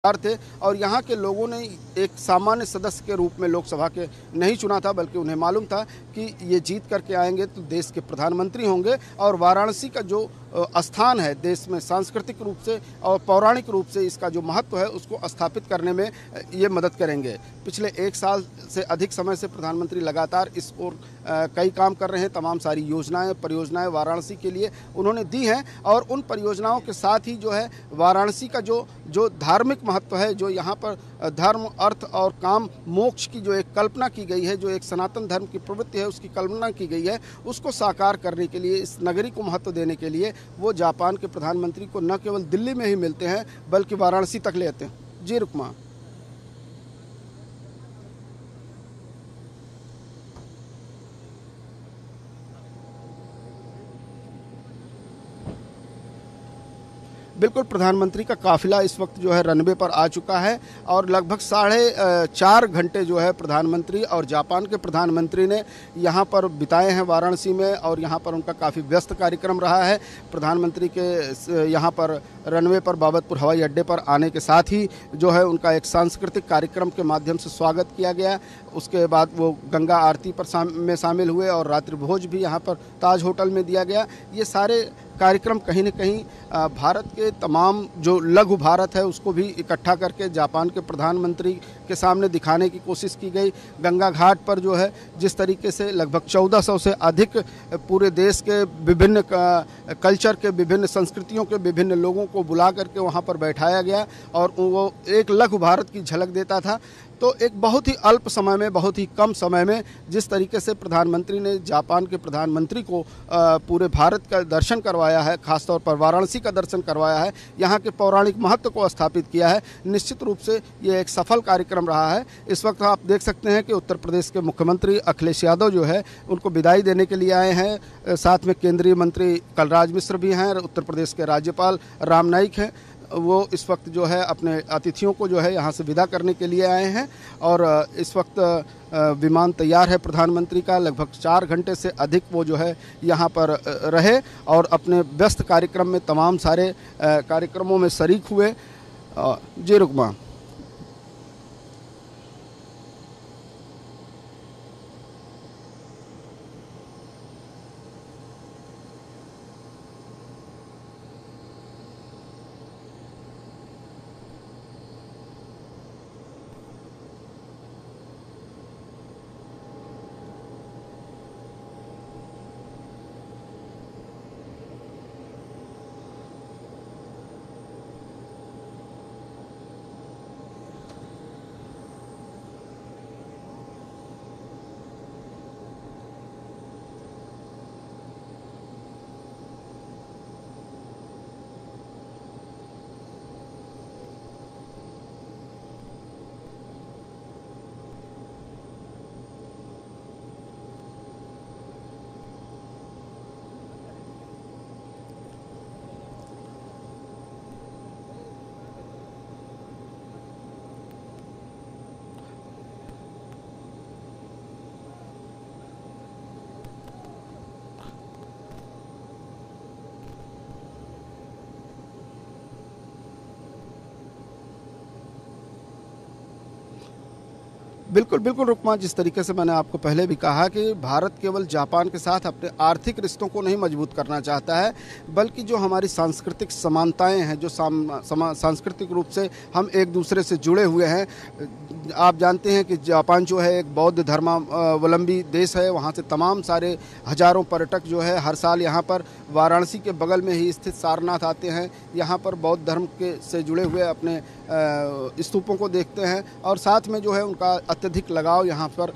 थे और यहाँ के लोगों ने एक सामान्य सदस्य के रूप में लोकसभा के नहीं चुना था, बल्कि उन्हें मालूम था कि ये जीत करके आएंगे तो देश के प्रधानमंत्री होंगे और वाराणसी का जो स्थान है देश में सांस्कृतिक रूप से और पौराणिक रूप से इसका जो महत्व है उसको स्थापित करने में ये मदद करेंगे। पिछले 1 साल से अधिक समय से प्रधानमंत्री लगातार इस ओर कई काम कर रहे हैं। तमाम सारी योजनाएं परियोजनाएं वाराणसी के लिए उन्होंने दी हैं और उन परियोजनाओं के साथ ही जो है वाराणसी का जो धार्मिक महत्व है, जो यहाँ पर धर्म अर्थ और काम मोक्ष की जो एक कल्पना की गई है, जो एक सनातन धर्म की प्रवृत्ति है उसकी कल्पना की गई है, उसको साकार करने के लिए, इस नगरी को महत्व देने के लिए वो जापान के प्रधानमंत्री को न केवल दिल्ली में ही मिलते हैं बल्कि वाराणसी तक ले आते हैं। जी रुकमा। बिल्कुल, प्रधानमंत्री का काफिला इस वक्त जो है रनवे पर आ चुका है और लगभग 4.5 घंटे जो है प्रधानमंत्री और जापान के प्रधानमंत्री ने यहाँ पर बिताए हैं वाराणसी में और यहाँ पर उनका काफ़ी व्यस्त कार्यक्रम रहा है। प्रधानमंत्री के यहाँ पर रनवे पर बाबतपुर हवाई अड्डे पर आने के साथ ही जो है उनका एक सांस्कृतिक कार्यक्रम के माध्यम से स्वागत किया गया। उसके बाद वो गंगा आरती पर में शामिल हुए और रात्रि भोज भी यहाँ पर ताज होटल में दिया गया। ये सारे कार्यक्रम कहीं न कहीं भारत के तमाम जो लघु भारत है उसको भी इकट्ठा करके जापान के प्रधानमंत्री के सामने दिखाने की कोशिश की गई। गंगा घाट पर जो है जिस तरीके से लगभग 1400 से अधिक पूरे देश के विभिन्न कल्चर के, विभिन्न संस्कृतियों के विभिन्न लोगों को बुला करके वहाँ पर बैठाया गया और वो एक लघु भारत की झलक देता था। तो एक बहुत ही अल्प समय में, बहुत ही कम समय में जिस तरीके से प्रधानमंत्री ने जापान के प्रधानमंत्री को पूरे भारत का दर्शन करवाया है, खासतौर पर वाराणसी का दर्शन करवाया है, यहाँ के पौराणिक महत्व को स्थापित किया है, निश्चित रूप से ये एक सफल कार्यक्रम रहा है। इस वक्त आप देख सकते हैं कि उत्तर प्रदेश के मुख्यमंत्री अखिलेश यादव जो है उनको विदाई देने के लिए आए हैं। साथ में केंद्रीय मंत्री कलराज मिश्र भी हैं, उत्तर प्रदेश के राज्यपाल राम नाईक हैं। वो इस वक्त जो है अपने अतिथियों को जो है यहाँ से विदा करने के लिए आए हैं और इस वक्त विमान तैयार है प्रधानमंत्री का। लगभग 4 घंटे से अधिक वो जो है यहाँ पर रहे और अपने व्यस्त कार्यक्रम में तमाम सारे कार्यक्रमों में शरीक हुए। जी रुकमा। बिल्कुल बिल्कुल रुकमा, जिस तरीके से मैंने आपको पहले भी कहा कि भारत केवल जापान के साथ अपने आर्थिक रिश्तों को नहीं मजबूत करना चाहता है, बल्कि जो हमारी सांस्कृतिक समानताएं हैं, जो सांस्कृतिक रूप से हम एक दूसरे से जुड़े हुए हैं। आप जानते हैं कि जापान जो है एक बौद्ध धर्मावलंबी देश है। वहाँ से तमाम सारे हजारों पर्यटक जो है हर साल यहाँ पर वाराणसी के बगल में ही स्थित सारनाथ आते हैं। यहाँ पर बौद्ध धर्म के से जुड़े हुए अपने स्तूपों को देखते हैं और साथ में जो है उनका अत्यधिक लगाव यहाँ पर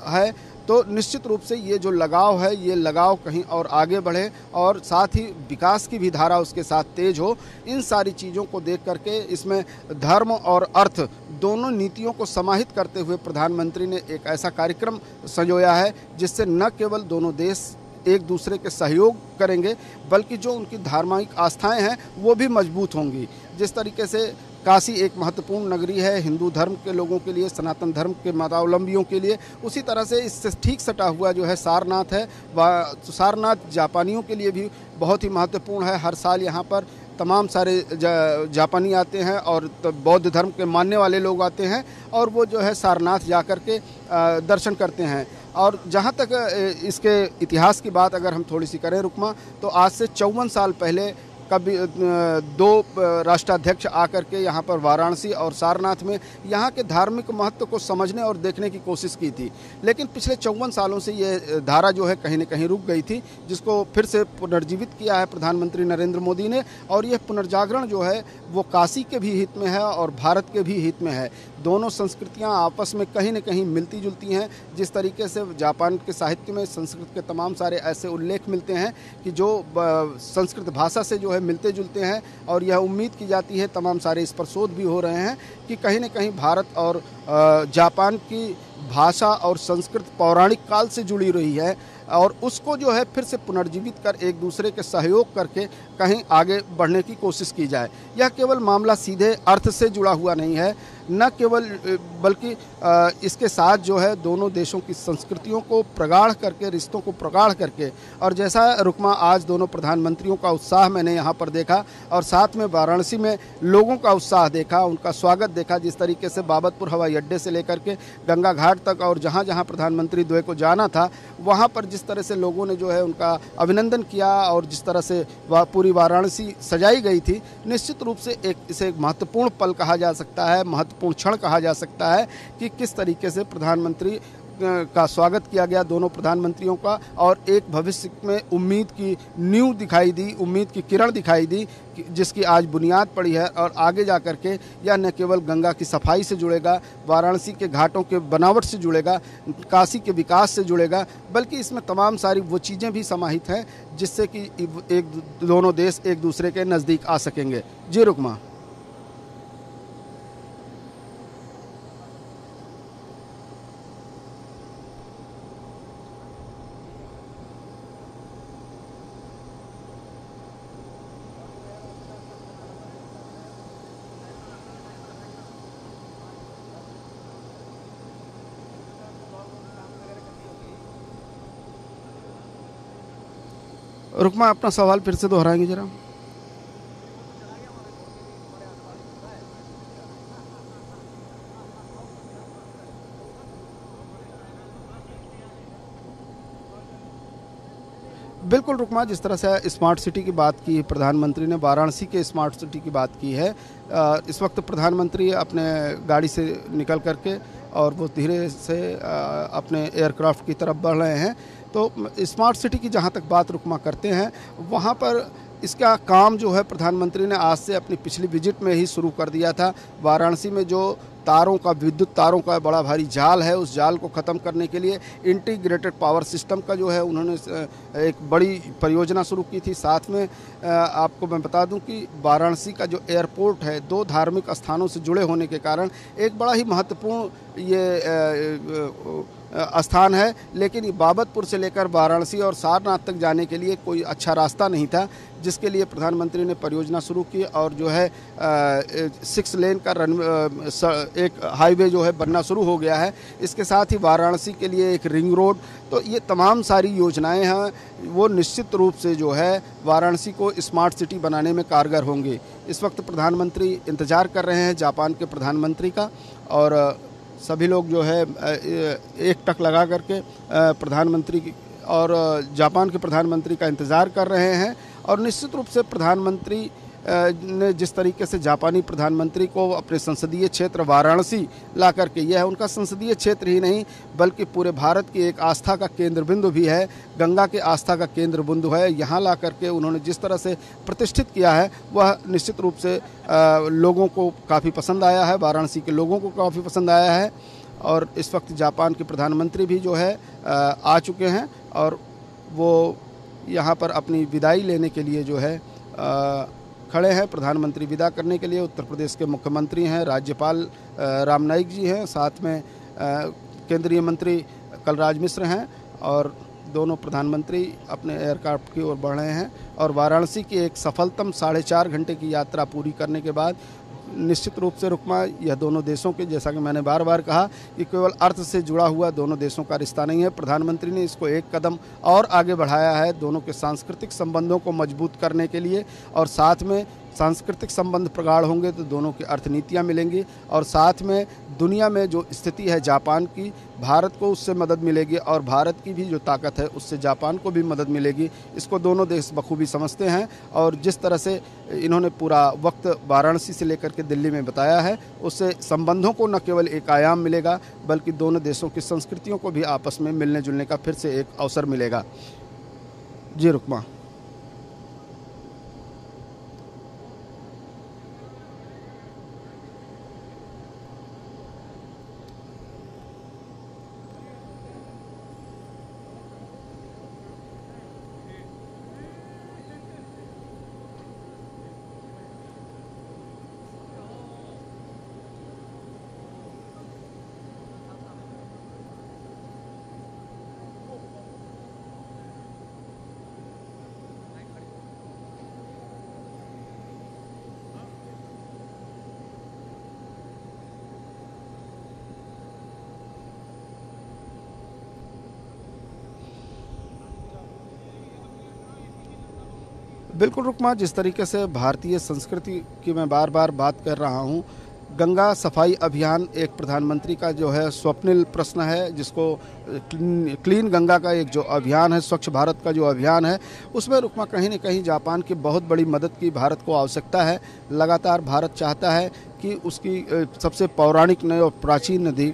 है। तो निश्चित रूप से ये जो लगाव है, ये लगाव कहीं और आगे बढ़े और साथ ही विकास की भी धारा उसके साथ तेज हो। इन सारी चीज़ों को देख करके इसमें धर्म और अर्थ दोनों नीतियों को समाहित करते हुए प्रधानमंत्री ने एक ऐसा कार्यक्रम संजोया है जिससे न केवल दोनों देश एक दूसरे के सहयोग करेंगे बल्कि जो उनकी धार्मिक आस्थाएं हैं वो भी मजबूत होंगी। जिस तरीके से काशी एक महत्वपूर्ण नगरी है हिंदू धर्म के लोगों के लिए, सनातन धर्म के मतावलंबियों के लिए, उसी तरह से इससे ठीक सटा हुआ जो है सारनाथ है। सारनाथ जापानियों के लिए भी बहुत ही महत्वपूर्ण है। हर साल यहाँ पर तमाम सारे जापानी आते हैं और बौद्ध धर्म के मानने वाले लोग आते हैं और वो जो है सारनाथ जा कर के दर्शन करते हैं। और जहाँ तक इसके इतिहास की बात अगर हम थोड़ी सी करें रुकमा, तो आज से 54 साल पहले कभी दो राष्ट्राध्यक्ष आकर के यहाँ पर वाराणसी और सारनाथ में यहाँ के धार्मिक महत्व को समझने और देखने की कोशिश की थी। लेकिन पिछले 54 सालों से ये धारा जो है कहीं न कहीं रुक गई थी, जिसको फिर से पुनर्जीवित किया है प्रधानमंत्री नरेंद्र मोदी ने। और यह पुनर्जागरण जो है वो काशी के भी हित में है और भारत के भी हित में है। दोनों संस्कृतियाँ आपस में कहीं न कहीं मिलती जुलती हैं। जिस तरीके से जापान के साहित्य में संस्कृत के तमाम सारे ऐसे उल्लेख मिलते हैं कि जो संस्कृत भाषा से जो है मिलते जुलते हैं, और यह उम्मीद की जाती है, तमाम सारे इस पर शोध भी हो रहे हैं कि कहीं न कहीं भारत और जापान की भाषा और संस्कृत पौराणिक काल से जुड़ी रही है और उसको जो है फिर से पुनर्जीवित कर एक दूसरे के सहयोग करके कहीं आगे बढ़ने की कोशिश की जाए। यह केवल मामला सीधे अर्थ से जुड़ा हुआ नहीं है, न केवल बल्कि इसके साथ जो है दोनों देशों की संस्कृतियों को प्रगाढ़ करके, रिश्तों को प्रगाढ़ करके, और जैसा रुकमा आज दोनों प्रधानमंत्रियों का उत्साह मैंने यहाँ पर देखा और साथ में वाराणसी में लोगों का उत्साह देखा, उनका स्वागत देखा, जिस तरीके से बाबतपुर हवाई अड्डे से लेकर के गंगा घाट तक और जहाँ जहाँ प्रधानमंत्री द्वय को जाना था वहाँ पर जिस तरह से लोगों ने जो है उनका अभिनंदन किया और जिस तरह से पूरी वाराणसी सजाई गई थी, निश्चित रूप से इसे एक महत्वपूर्ण पल कहा जा सकता है, महत्वपूर्ण क्षण कहा जा सकता है कि किस तरीके से प्रधानमंत्री का स्वागत किया गया दोनों प्रधानमंत्रियों का, और एक भविष्य में उम्मीद की नींव दिखाई दी, उम्मीद की किरण दिखाई दी जिसकी आज बुनियाद पड़ी है। और आगे जा कर के यह न केवल गंगा की सफाई से जुड़ेगा, वाराणसी के घाटों के बनावट से जुड़ेगा, काशी के विकास से जुड़ेगा, बल्कि इसमें तमाम सारी वो चीज़ें भी समाहित हैं जिससे कि दोनों देश एक दूसरे के नज़दीक आ सकेंगे। जी रुकमा। रुकमा, अपना सवाल फिर से दोहराएंगे जरा। बिल्कुल रुकमा, जिस तरह से स्मार्ट सिटी की बात की प्रधानमंत्री ने, वाराणसी के स्मार्ट सिटी की बात की है, इस वक्त प्रधानमंत्री अपने गाड़ी से निकल करके और वो धीरे से अपने एयरक्राफ्ट की तरफ बढ़ रहे हैं। तो स्मार्ट सिटी की जहाँ तक बात रुकमा करते हैं, वहाँ पर इसका काम जो है प्रधानमंत्री ने आज से अपनी पिछली विजिट में ही शुरू कर दिया था। वाराणसी में जो तारों का, विद्युत तारों का बड़ा भारी जाल है, उस जाल को ख़त्म करने के लिए इंटीग्रेटेड पावर सिस्टम का जो है उन्होंने एक बड़ी परियोजना शुरू की थी। साथ में आपको मैं बता दूं कि वाराणसी का जो एयरपोर्ट है, दो धार्मिक स्थानों से जुड़े होने के कारण एक बड़ा ही महत्वपूर्ण ये स्थान है। लेकिन बाबतपुर से लेकर वाराणसी और सारनाथ तक जाने के लिए कोई अच्छा रास्ता नहीं था, जिसके लिए प्रधानमंत्री ने परियोजना शुरू की और जो है 6 लेन का एक हाईवे जो है बनना शुरू हो गया है। इसके साथ ही वाराणसी के लिए एक रिंग रोड, तो ये तमाम सारी योजनाएं हैं, वो निश्चित रूप से जो है वाराणसी को स्मार्ट सिटी बनाने में कारगर होंगी। इस वक्त प्रधानमंत्री इंतज़ार कर रहे हैं जापान के प्रधानमंत्री का, और सभी लोग जो है एक टक लगा करके प्रधानमंत्री और जापान के प्रधानमंत्री का इंतज़ार कर रहे हैं। और निश्चित रूप से प्रधानमंत्री ने जिस तरीके से जापानी प्रधानमंत्री को अपने संसदीय क्षेत्र वाराणसी ला करके, यह उनका संसदीय क्षेत्र ही नहीं बल्कि पूरे भारत की एक आस्था का केंद्र बिंदु भी है, गंगा के आस्था का केंद्र बिंदु है, यहाँ ला करके उन्होंने जिस तरह से प्रतिष्ठित किया है वह निश्चित रूप से लोगों को काफ़ी पसंद आया है, वाराणसी के लोगों को काफ़ी पसंद आया है। और इस वक्त जापान के प्रधानमंत्री भी जो है आ चुके हैं और वो यहाँ पर अपनी विदाई लेने के लिए जो है खड़े हैं। प्रधानमंत्री विदा करने के लिए उत्तर प्रदेश के मुख्यमंत्री हैं, राज्यपाल राम नाईक जी हैं, साथ में केंद्रीय मंत्री कलराज मिश्र हैं, और दोनों प्रधानमंत्री अपने एयरक्राफ्ट की ओर बढ़ रहे हैं। और वाराणसी की एक सफलतम 4.5 घंटे की यात्रा पूरी करने के बाद निश्चित रूप से रुकमा, यह दोनों देशों के, जैसा कि मैंने बार बार कहा कि केवल अर्थ से जुड़ा हुआ दोनों देशों का रिश्ता नहीं है। प्रधानमंत्री ने इसको एक कदम और आगे बढ़ाया है दोनों के सांस्कृतिक संबंधों को मजबूत करने के लिए, और साथ में सांस्कृतिक संबंध प्रगाढ़ होंगे तो दोनों की अर्थनीतियाँ मिलेंगी, और साथ में दुनिया में जो स्थिति है जापान की, भारत को उससे मदद मिलेगी और भारत की भी जो ताकत है उससे जापान को भी मदद मिलेगी। इसको दोनों देश बखूबी समझते हैं, और जिस तरह से इन्होंने पूरा वक्त वाराणसी से लेकर के दिल्ली में बताया है, उससे संबंधों को न केवल एक आयाम मिलेगा बल्कि दोनों देशों की संस्कृतियों को भी आपस में मिलने जुलने का फिर से एक अवसर मिलेगा। जी रुकमा। बिल्कुल रुकमा, जिस तरीके से भारतीय संस्कृति की मैं बार बार बात कर रहा हूँ, गंगा सफाई अभियान एक प्रधानमंत्री का जो है स्वप्निल प्रश्न है, जिसको क्लीन गंगा का एक जो अभियान है, स्वच्छ भारत का जो अभियान है, उसमें रुकमा कहीं न कहीं जापान की बहुत बड़ी मदद की भारत को आवश्यकता है। लगातार भारत चाहता है कि उसकी सबसे पौराणिक नदी और प्राचीन नदी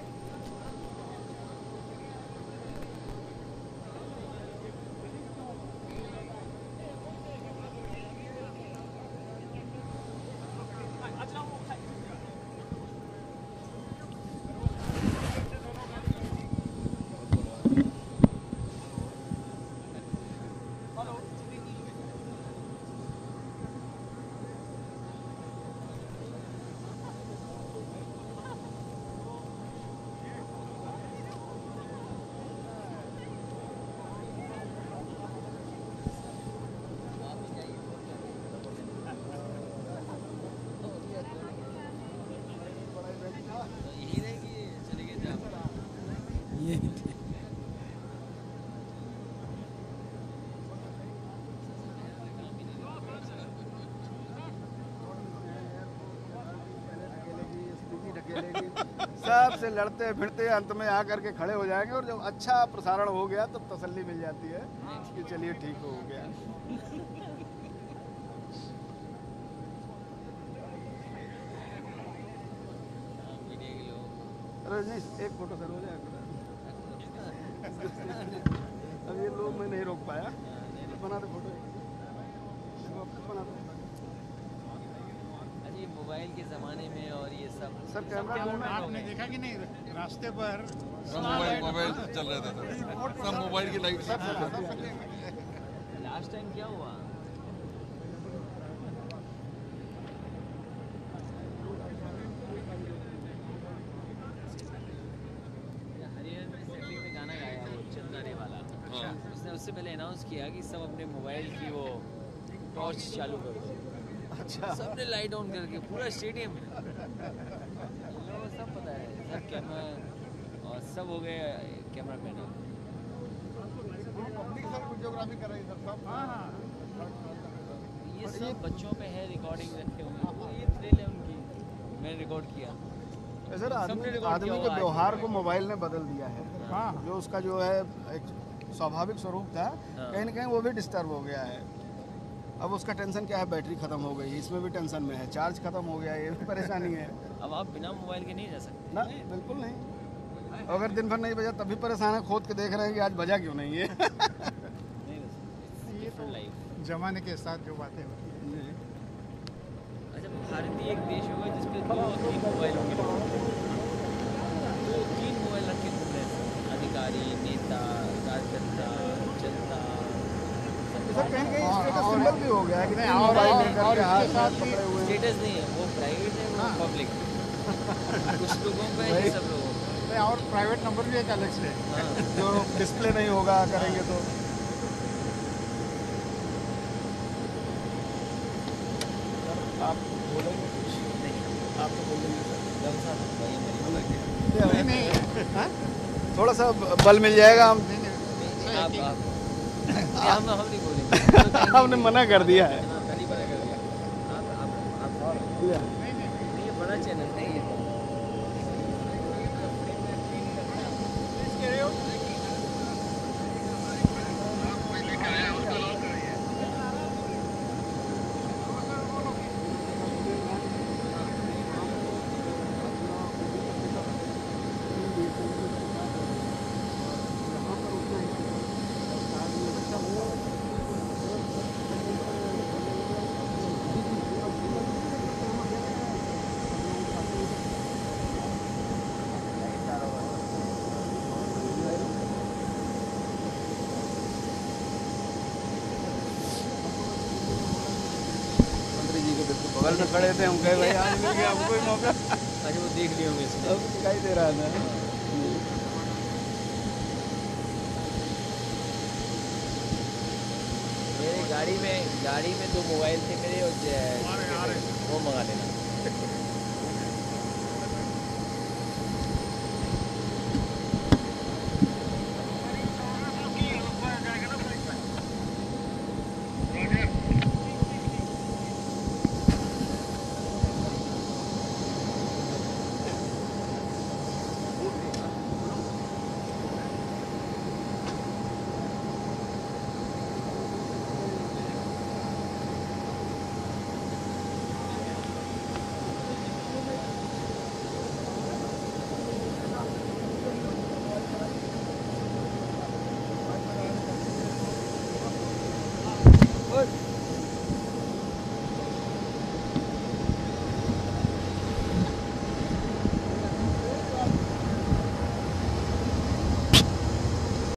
सबसे लड़ते फिरते अंत में आकर के खड़े हो जाएंगे, और जब अच्छा प्रसारण हो गया तब तसल्ली मिल जाती है कि चलिए ठीक हो गया। अरे नहीं, एक फोटो सर हो जाएगा। अब ये लोग मैं नहीं रोक पाया, बना दो फोटो, बना दो। ये मोबाइल के ज़माने में और ये सब सर कैमरा में आपने देखा कि नहीं, रास्ते पर सब मोबाइल चल रहे थे सर, सब मोबाइल की लाइट। लास्ट टाइम क्या हुआ? हरियाणा में सेटिंग में गाना गाया वो चंदाने वाला। उसने उससे पहले अनाउंस किया कि सब अपने मोबाइल की वो टॉर्च चालू करो। अच्छा, सबने लाइट ऑन करके पूरा स्टेडियम में लोगों को सब पता है, सब कैमरा और सब हो गए कैमरा मैन। ये सब बच्चों पे है, रिकॉर्डिंग रखे होंगे, ये थ्रिल है उनकी। मैंने रिकॉर्ड किया सर। आदमी के व्यवहार को मोबाइल ने बदल दिया है। जो उसका जो है एक स्वाभाविक स्वरूप था, कहीं ना कहीं वो भी डिस्टर्ब हो गया है। अब उसका टेंशन क्या है, बैटरी खत्म हो गई, इसमें भी टेंशन में है, चार्ज खत्म हो गया, ये भी परेशानी है। अब आप बिना मोबाइल के नहीं रह सकते ना, बिल्कुल नहीं। अगर दिन भर नहीं बजा तब भी परेशान है, खोद के देख रहे हैं कि आज बजा क्यों नहीं है। जमाने के साथ जो बातें होती हैं। अच्छा, भारतीय एक देश होगा जिसपे 2-3 मोबाइल होंगे, 2-3 मोबाइल रखे घूम रहे हैं, अधिकारी, नेता, कार्यकर्ता, जनता। सर कहीं कहीं स्टेटस सिंबल भी हो गया है कि स्टेटस नहीं है, वो प्राइवेट है, वो पब्लिक। कुछ लोगों पे है, सब लोगों पे। और प्राइवेट नंबर भी एक अलग से जो डिस्प्ले नहीं होगा करेंगे तो। आप बोलेंगे कुछ? नहीं, आप तो बोलेंगे सर। नहीं, थोड़ा सा बल मिल जाएगा। हम नहीं बोलेंगे। हमने मना कर दिया है। ये बड़ा चैनल है ये। मंत्री जी के बिल्कुल बगल में खड़े थे, हम कहे भाई आज मिल गया हमको ही मौका। अच्छा वो देख लिए होंगे इसमें। अब दिखाई दे रहा था। मेरे गाड़ी में 2 मोबाइल थे मेरे, और वो मंगा लेना। ओए,